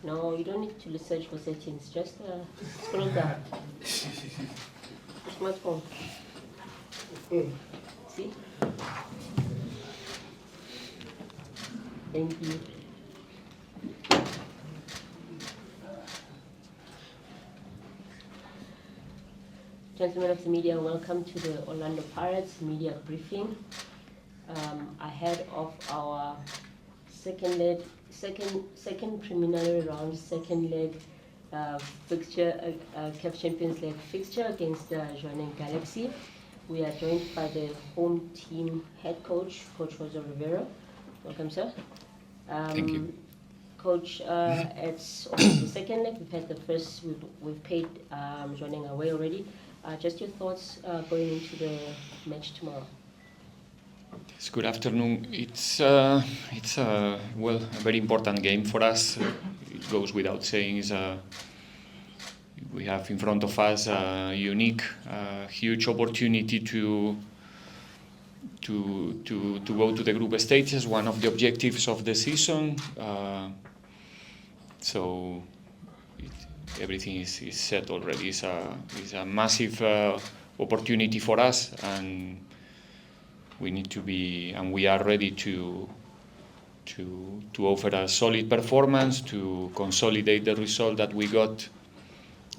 No, you don't need to search for settings. Just scroll down. Smartphone. See? Thank you. Gentlemen of the media, welcome to the Orlando Pirates media briefing ahead of our second preliminary round, second leg fixture, CAF Champions League fixture against Jwaneng Galaxy. We are joined by the home team head coach, Coach Jose Riveiro. Welcome, sir. Thank you. Coach, it's almost the second leg. We've had the first, we've paid Jwaneng away already. Just your thoughts going into the match tomorrow. Yes, good afternoon. It's a very important game for us. It goes without saying. We have in front of us a unique, huge opportunity to go to the group stages. One of the objectives of the season. So everything is set already. It's a massive opportunity for us, and we need to be, and we are ready to offer a solid performance, to consolidate the result that we got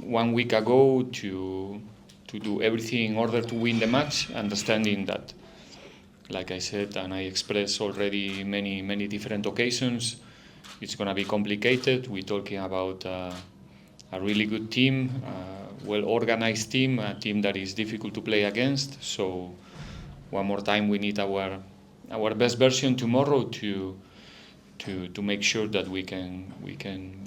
1 week ago, to do everything in order to win the match, understanding that, like I said, and I expressed already many different occasions, it's going to be complicated. We're talking about a really good team, a well-organized team, a team that is difficult to play against. So one more time, we need our best version tomorrow to make sure that we can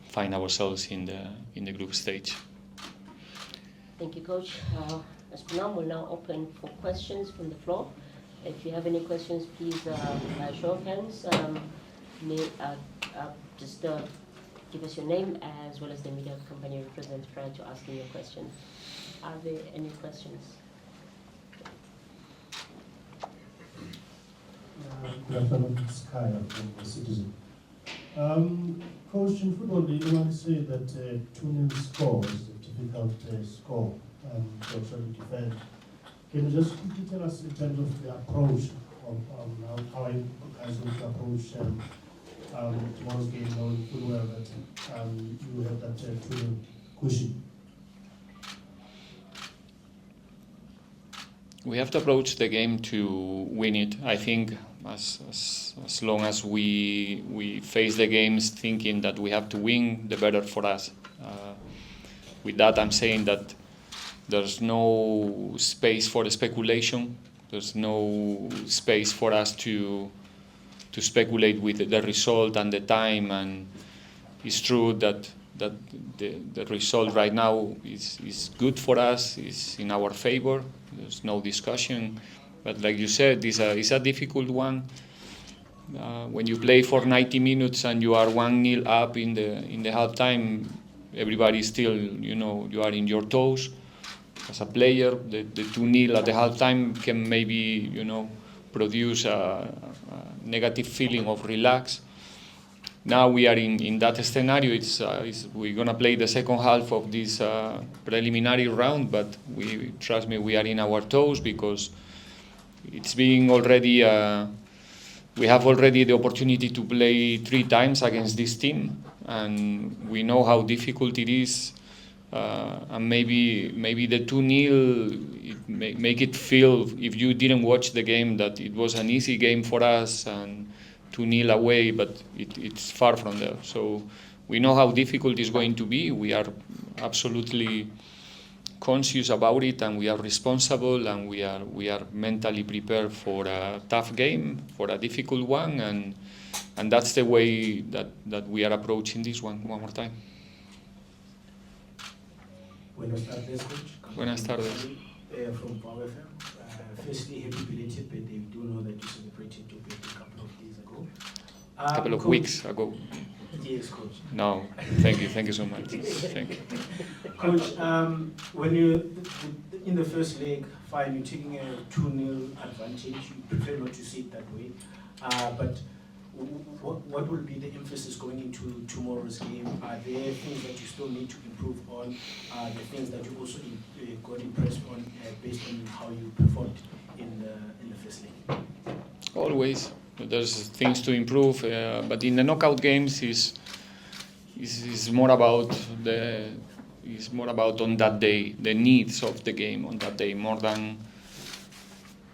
find ourselves in the group stage. Thank you, Coach. As per now, we'll now open for questions from the floor. If you have any questions, please by show of hands, just give us your name as well as the media company you represent prior to asking your question. Are there any questions? Good afternoon, Sky from the Citizen. Coach, in football, they normally say that 2-0 score is a difficult score to actually defend. Can you just quickly tell us in terms of the approach of how you guys will approach tomorrow's game, knowing full well that you have that 2-0 cushion? We have to approach the game to win it. I think as long as we face the games thinking that we have to win, the better for us. With that, I'm saying that there's no space for speculation. There's no space for us to speculate with the result and the time. And it's true that the result right now is good for us, is in our favor. There's no discussion. But like you said, it's a difficult one. When you play for 90 minutes and you are 1-0 up in the halftime, everybody still, you are in your toes. As a player, the 2-0 at the halftime can maybe, produce a negative feeling of relax. Now we are in that scenario. We're gonna play the second half of this preliminary round, but trust me, we are in our toes because it's being already. We have already the opportunity to play 3 times against this team, and we know how difficult it is. And maybe the 2-0 make it feel, if you didn't watch the game, that it was an easy game for us and 2-0 away, but it's far from there. So we know how difficult it's going to be. We are absolutely conscious about it, and we are responsible, and we are mentally prepared for a tough game, for a difficult one, and that's the way that we are approaching this one more time. Buenas tardes, Coach. Buenas tardes. From Power FM. Firstly, happy belated birthday. We do know that you celebrated your birthday a couple of days ago. A couple of weeks ago. Yes, Coach. No, thank you so much. Thank you. Coach, when in the first leg, fine, you're taking a 2-0 advantage. You prefer not to see it that way. But what will be the emphasis going into tomorrow's game? Are there things that you still need to improve on? Are there things that you also got impressed on based on how you performed in the first leg? Always, there's things to improve, but in the knockout games is more about on that day the needs of the game on that day more than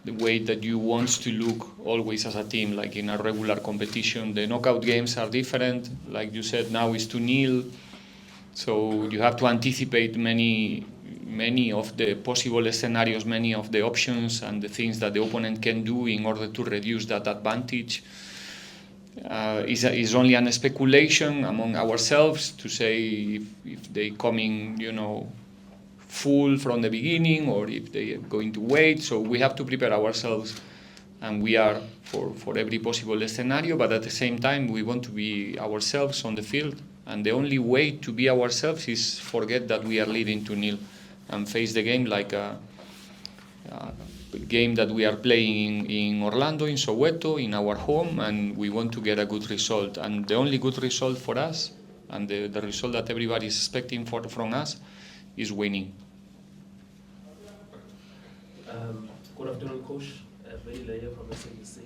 the way that you want to look always as a team. Like in a regular competition, the knockout games are different. Like you said, now it's 2-0, so you have to anticipate many of the possible scenarios, many of the options and the things that the opponent can do in order to reduce that advantage. Is only a speculation among ourselves to say if they coming, full from the beginning or if they are going to wait. So we have to prepare ourselves, and we are for every possible scenario. But at the same time, we want to be ourselves on the field, and the only way to be ourselves is forget that we are leading 2-0 and face the game like a game that we are playing in Orlando, in Soweto, in our home, and we want to get a good result. And the only good result for us, and the result that everybody is expecting from us, is winning. Good afternoon, Coach. Very layer from SABC.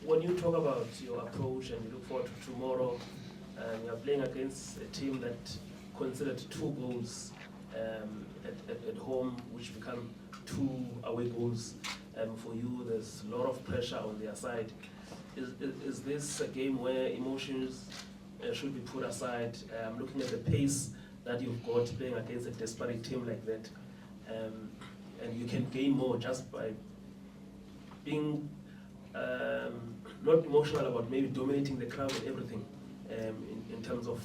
When you talk about your approach and you look forward to tomorrow, you are playing against a team that considered 2 goals at home, which become 2 away goals for you. There's a lot of pressure on their side. Is this a game where emotions should be put aside? Looking at the pace that you've got playing against a desperate team like that, and you can gain more just by being not emotional about maybe dominating the crowd and everything in terms of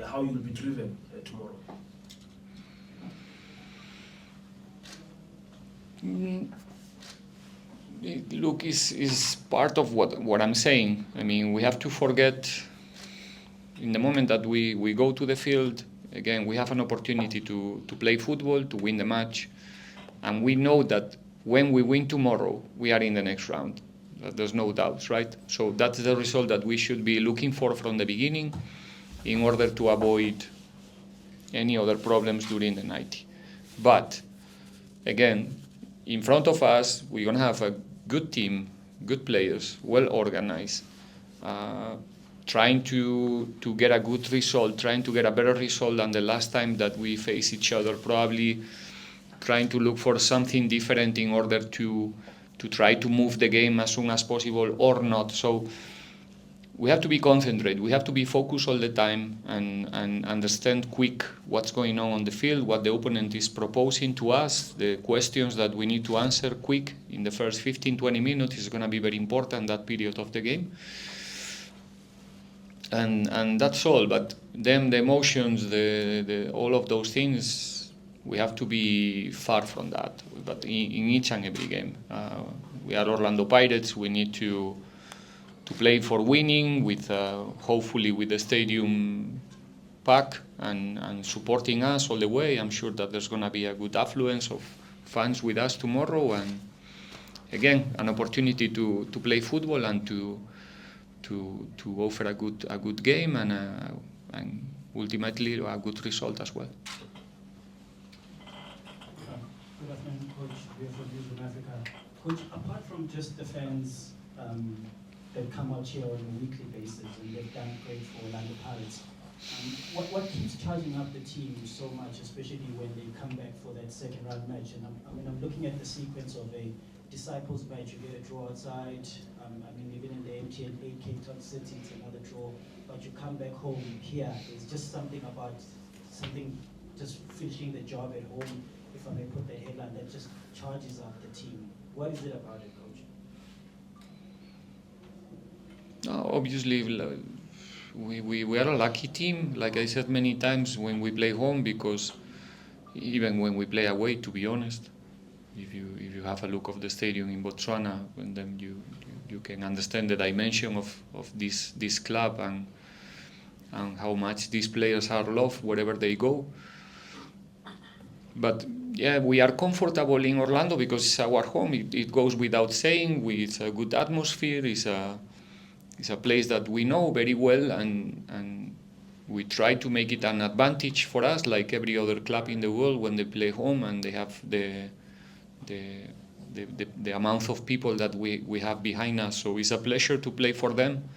how you'll be driven tomorrow. Look, is part of what I'm saying. I mean, we have to forget in the moment that we go to the field, again, we have an opportunity to play football, to win the match. And we know that when we win tomorrow, we are in the next round. There's no doubts, right? So that's the result that we should be looking for from the beginning in order to avoid any other problems during the 90. But, again, in front of us, we're going to have a good team, good players, well organized, trying to get a good result, trying to get a better result than the last time that we faced each other, probably trying to look for something different in order to try to move the game as soon as possible or not. So we have to be concentrated, we have to be focused all the time and understand quick what's going on the field, what the opponent is proposing to us, the questions that we need to answer quick in the first 15-20 minutes is going to be very important, that period of the game. And that's all. But then the emotions, the all of those things, we have to be far from that. But in each and every game, we are Orlando Pirates. We need to play for winning, with hopefully with the stadium packed and supporting us all the way. I'm sure that there's going to be a good affluence of fans with us tomorrow, and again, an opportunity to play football and to offer a good game and ultimately a good result as well. Good afternoon, Coach. We are from South Africa. Coach, apart from just the fans that come out here on a weekly basis, and they've done great for Orlando Pirates, what keeps charging up the team so much, especially when they come back for that second round match? And I'm looking at the sequence of a Disciples match, you get a draw outside. Even in the MTN 8 Cape Town City, it's another draw. But you come back home here, there's just something about just finishing the job at home, if I may put the headline, that just charges up the team. What is it about it, Coach? Obviously, we are a lucky team, like I said many times, when we play home, because even when we play away, to be honest, if you have a look of the stadium in Botswana, and then you can understand the dimension of this club and how much these players are loved wherever they go. But yeah, we are comfortable in Orlando because it's our home. It goes without saying. It's a good atmosphere. It's a place that we know very well, and we try to make it an advantage for us, like every other club in the world when they play home and they have the amount of people that we have behind us. So it's a pleasure to play for them.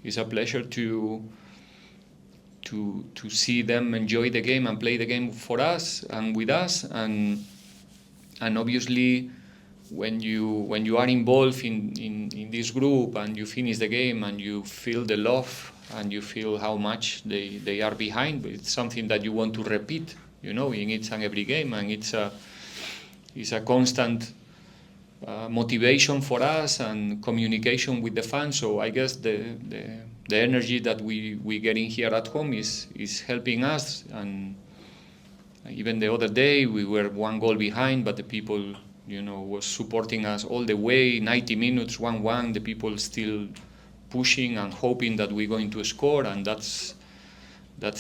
It's a pleasure to see them enjoy the game and play the game for us and with us, and obviously when you are involved in this group and you finish the game and you feel the love and you feel how much they are behind, it's something that you want to repeat, in each and every game, and it's a constant motivation for us and communication with the fans. So I guess the energy that we get in here at home is helping us. And even the other day we were 1 goal behind, but the people was supporting us all the way, 90 minutes, 1-1, the people still pushing and hoping that we're going to score, and that's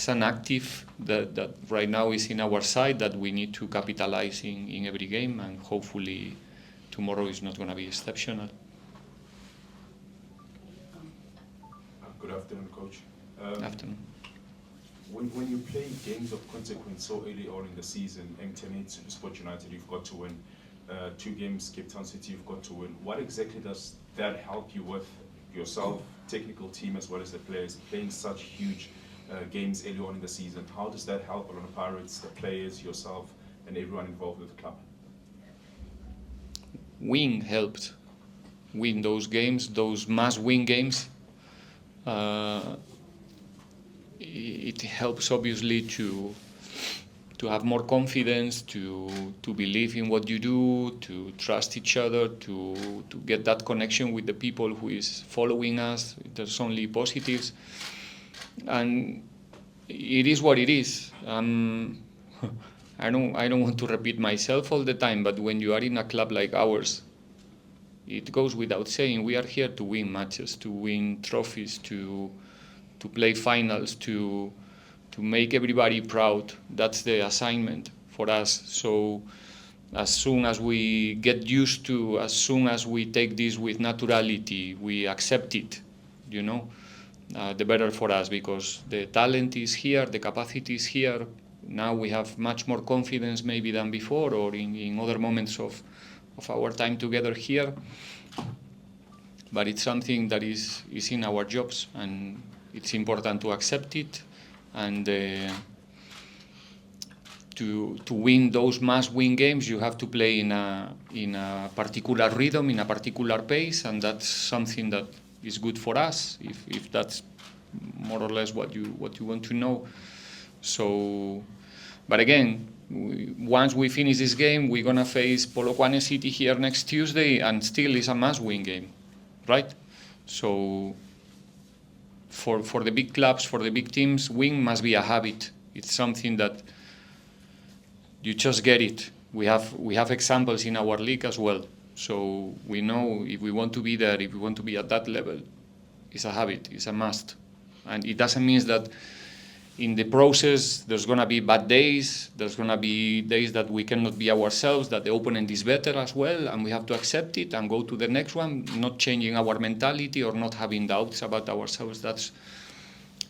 an active that right now is in our side that we need to capitalize in every game, and hopefully tomorrow is not going to be exceptional. Good afternoon, Coach. Afternoon. When you play games of consequence so early on in the season, M10 Sport United, you've got to win. 2 games, Cape Town City, you've got to win. What exactly does that help you with yourself, technical team, as well as the players, playing such huge games early on in the season? How does that help Orlando Pirates, the players, yourself, and everyone involved with the club? Win helped. Win those games, those must-win games. It helps obviously to have more confidence, to believe in what you do, to trust each other, to get that connection with the people who is following us. There's only positives, and it is what it is. I don't want to repeat myself all the time, but when you are in a club like ours, it goes without saying, we are here to win matches, to win trophies, to play finals, to make everybody proud. That's the assignment for us. So as soon as we get used to, as soon as we take this with naturality, we accept it, the better for us, because the talent is here, the capacity is here. Now we have much more confidence maybe than before, or in other moments of our time together here. But it's something that is in our jobs, and it's important to accept it, and to win those must-win games, you have to play in a particular rhythm, in a particular pace, and that's something that is good for us, if that's more or less what you want to know. So, but again, once we finish this game, we're gonna face Polokwane City here next Tuesday, and still is a must-win game, right? So, for the big clubs, for the big teams, win must be a habit. It's something that you just get it. We have examples in our league as well. So we know if we want to be there, if we want to be at that level, it's a habit, it's a must. And it doesn't mean that in the process there's going to be bad days, there's going to be days that we cannot be ourselves, that the opponent is better as well, and we have to accept it and go to the next one, not changing our mentality or not having doubts about ourselves.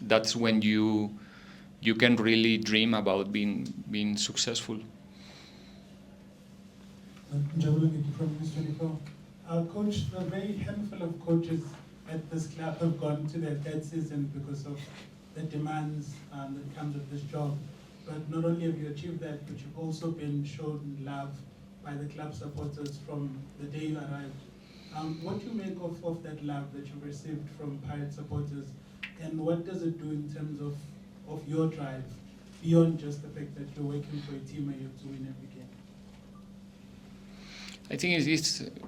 That's when you can really dream about being successful. Jwaneng from News 24. Coach, a very handful of coaches at this club have gone to their third season because of the demands that comes with this job. But not only have you achieved that, but you've also been shown love by the club supporters from the day you arrived. What do you make of that love that you've received from Pirate supporters, and what does it do in terms of your drive, beyond just the fact that you're working for a team and you have to win every game? I think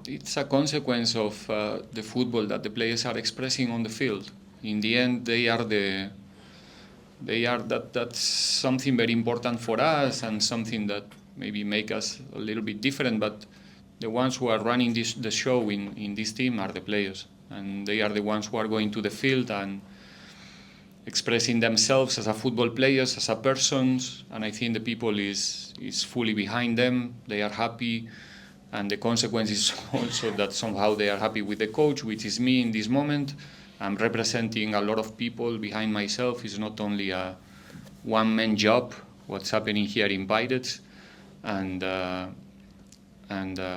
it's a consequence of the football that the players are expressing on the field. In the end, that's something very important for us, and something that maybe make us a little bit different. But the ones who are running the show in this team are the players, and they are the ones who are going to the field and expressing themselves as a football players, as a persons, and I think the people is fully behind them. They are happy, and the consequence is also that somehow they are happy with the coach, which is me in this moment. I'm representing a lot of people behind myself. It's not only a one-man job, what's happening here in Pirates, and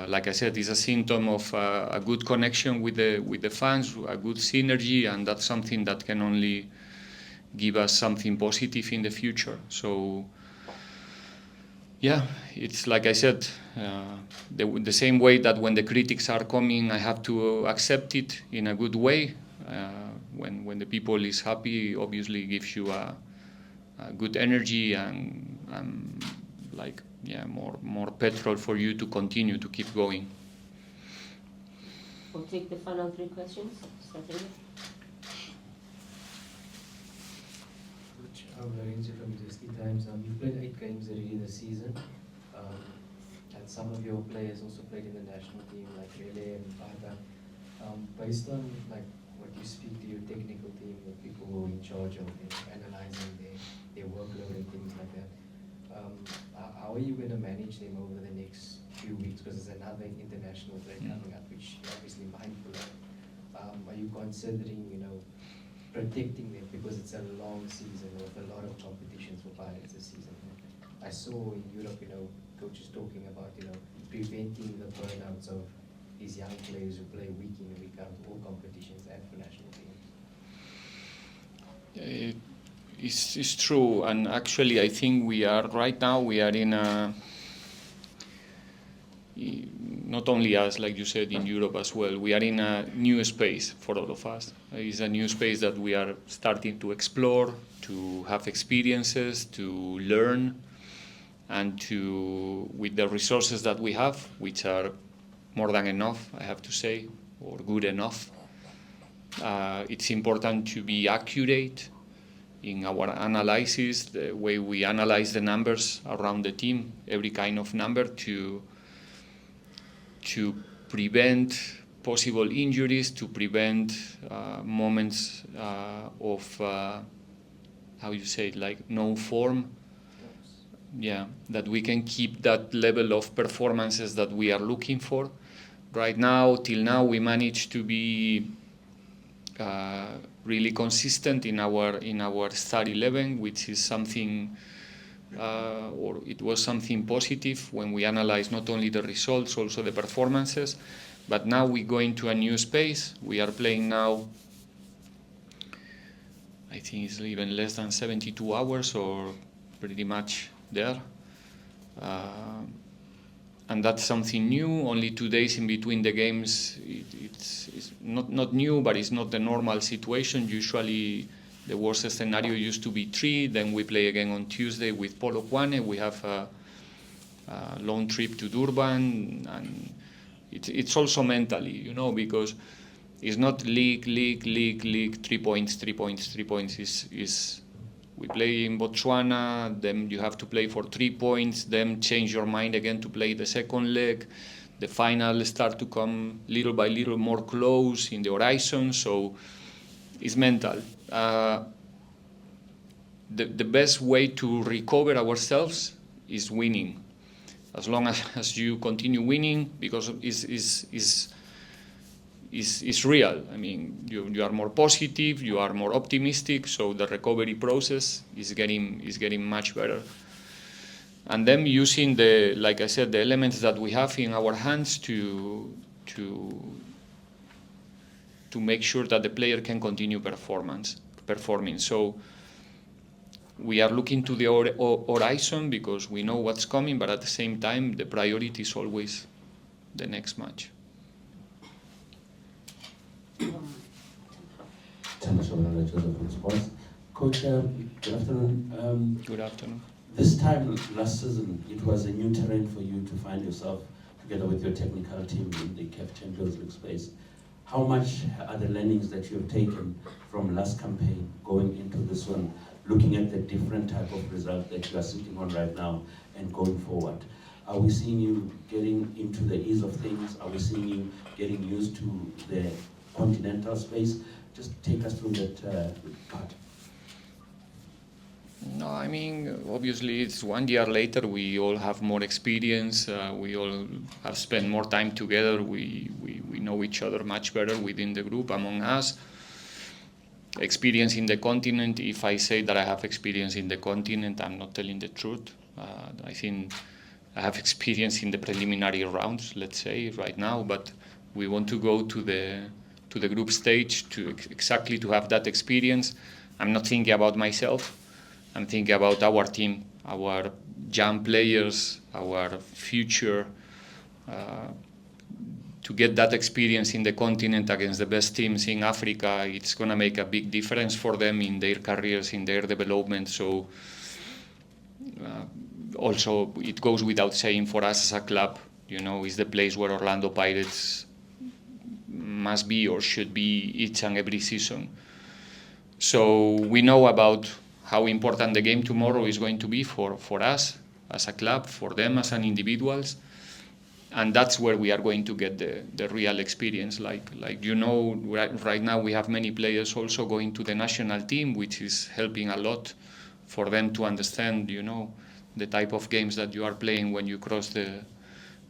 like I said, it's a symptom of a good connection with the fans, a good synergy, and that's something that can only give us something positive in the future. So yeah, it's like I said, the same way that when the critics are coming, I have to accept it in a good way. When the people is happy, obviously gives you a good energy and like, yeah, more petrol for you to continue to keep going. We'll take the final 3 questions. Starting. Coach, I'm Lorenzo from Disky Times. You played 8 games already this season, and some of your players also played in the national team, like Rele and Mbatha. Based on like what you speak to your technical team, the people who are in charge of analyzing their workload and things like that, how are you going to manage them over the next few weeks? Because there's another international break coming up, which you're obviously mindful of. Are you considering, protecting them, because it's a long season with a lot of competitions for Pirates this season? I saw in Europe, coaches talking about, preventing the burnouts of these young players who play week in, week out, all competitions and for national teams. It's true, and actually I think we are in a, not only us, like you said, in Europe as well, we are in a new space for all of us. It's a new space that we are starting to explore, to have experiences, to learn, and to, with the resources that we have, which are more than enough, I have to say, or good enough. It's important to be accurate in our analysis, the way we analyze the numbers around the team, every kind of number, to prevent possible injuries, to prevent moments of, how you say it, like no form. Yeah, that we can keep that level of performances that we are looking for. Right now, till now, we managed to be really consistent in our start 11, which is something, or it was something positive when we analyze not only the results, also the performances. But now we go into a new space. We are playing now, I think it's even less than 72 hours, or pretty much there. And that's something new. Only 2 days in between the games. It's not new, but it's not the normal situation. Usually the worst scenario used to be 3, then we play again on Tuesday with Polokwane. We have a long trip to Durban, and it's also mentally, because it's not league, 3 points. Is we play in Botswana, then you have to play for 3 points, then change your mind again to play the second leg. The final start to come little by little more close in the horizon, so it's mental. The best way to recover ourselves is winning. As long as you continue winning, because it's real. I mean, you are more positive, you are more optimistic, so the recovery process is getting much better. And then using like I said, the elements that we have in our hands to make sure that the player can continue performing. So we are looking to the horizon because we know what's coming, but at the same time, the priority is always the next match. Coach, good afternoon. Good afternoon. This time last season, it was a new terrain for you to find yourself together with your technical team in the CAF Champions League space. How much are the learnings that you have taken from last campaign going into this one, looking at the different type of result that you are sitting on right now and going forward? Are we seeing you getting into the ease of things? Are we seeing you getting used to the continental space? Just take us through that part. No, I mean, obviously it's 1 year later, we all have more experience, we all have spent more time together, we know each other much better within the group, among us. Experience in the continent, if I say that I have experience in the continent, I'm not telling the truth. I think I have experience in the preliminary rounds, let's say, right now, but we want to go to the group stage to exactly to have that experience. I'm not thinking about myself. I'm thinking about our team, our young players, our future. To get that experience in the continent against the best teams in Africa, it's going to make a big difference for them in their careers, in their development. So also, it goes without saying for us as a club, is the place where Orlando Pirates must be or should be each and every season. So we know about how important the game tomorrow is going to be for us as a club, for them as an individuals, and that's where we are going to get the real experience. Like right now we have many players also going to the national team, which is helping a lot for them to understand, the type of games that you are playing when you cross the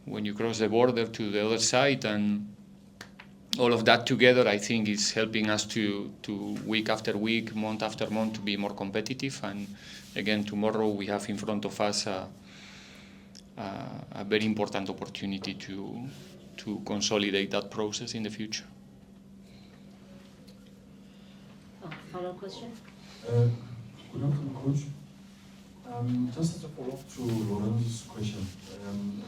border to the other side, and all of that together, I think, is helping us to week after week, month after month, to be more competitive. And again, tomorrow we have in front of us a very important opportunity to consolidate that process in the future. Final question? Good afternoon, Coach. Just as a follow-up to Lorenzo's question,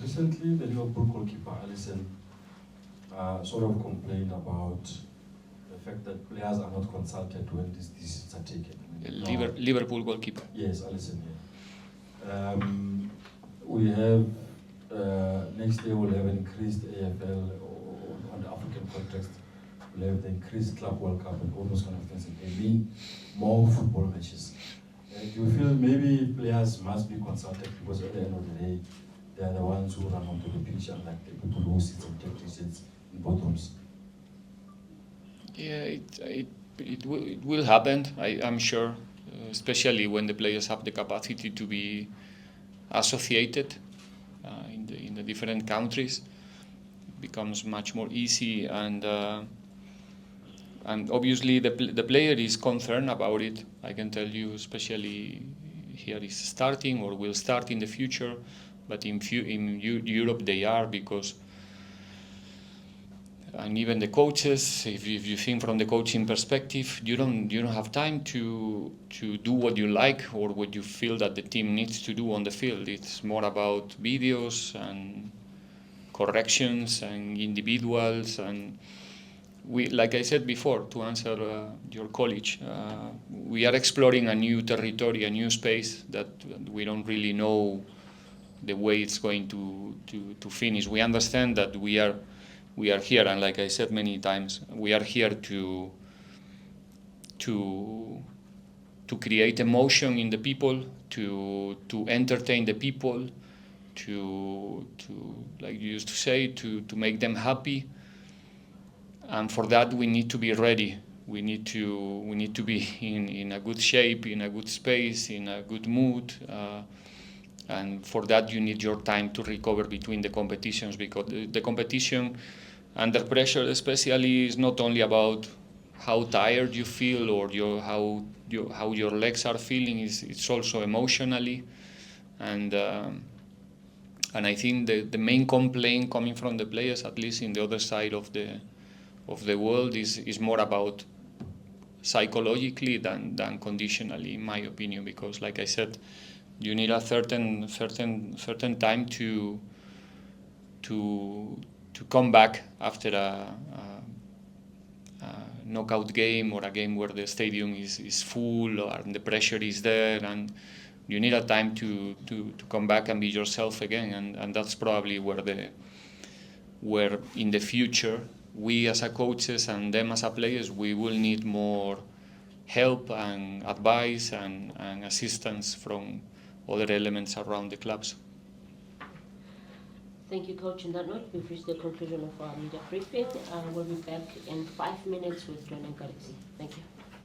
recently the Liverpool goalkeeper Alisson sort of complained about the fact that players are not consulted when these decisions are taken. Liverpool goalkeeper? Yes, Alisson, yeah. We have, next year we'll have increased AFL on the African context. We'll have the increased Club World Cup and all those kind of things. It may mean more football matches. Do you feel maybe players must be consulted, because at the end of the day, they are the ones who run onto the pitch, unlike the people who sit and take decisions in boardrooms? Yeah, it will happen, I'm sure, especially when the players have the capacity to be associated in the different countries. It becomes much more easy, and obviously the player is concerned about it. I can tell you, especially here is starting or will start in the future, but in Europe they are, because, and even the coaches, if you think from the coaching perspective, you don't have time to do what you like or what you feel that the team needs to do on the field. It's more about videos and corrections and individuals, and we, like I said before, to answer your college, we are exploring a new territory, a new space that we don't really know the way it's going to finish. We understand that we are here, and like I said many times, we are here to create emotion in the people, to entertain the people, to like you used to say, to make them happy. And for that we need to be ready. We need to be in a good shape, in a good space, in a good mood. And for that you need your time to recover between the competitions, because the competition under pressure especially is not only about how tired you feel or how your legs are feeling. It's also emotionally, and I think the main complaint coming from the players, at least in the other side of the world, is more about psychologically than conditionally, in my opinion, because like I said, you need a certain time to come back after a knockout game or a game where the stadium is full and the pressure is there, and you need a time to come back and be yourself again, and that's probably where in the future we as a coaches and them as a players, we will need more help and advice and assistance from other elements around the clubs. Thank you, Coach. On that note, we've reached the conclusion of our media briefing. We'll be back in 5 minutes with Jwaneng Galaxy. Thank you.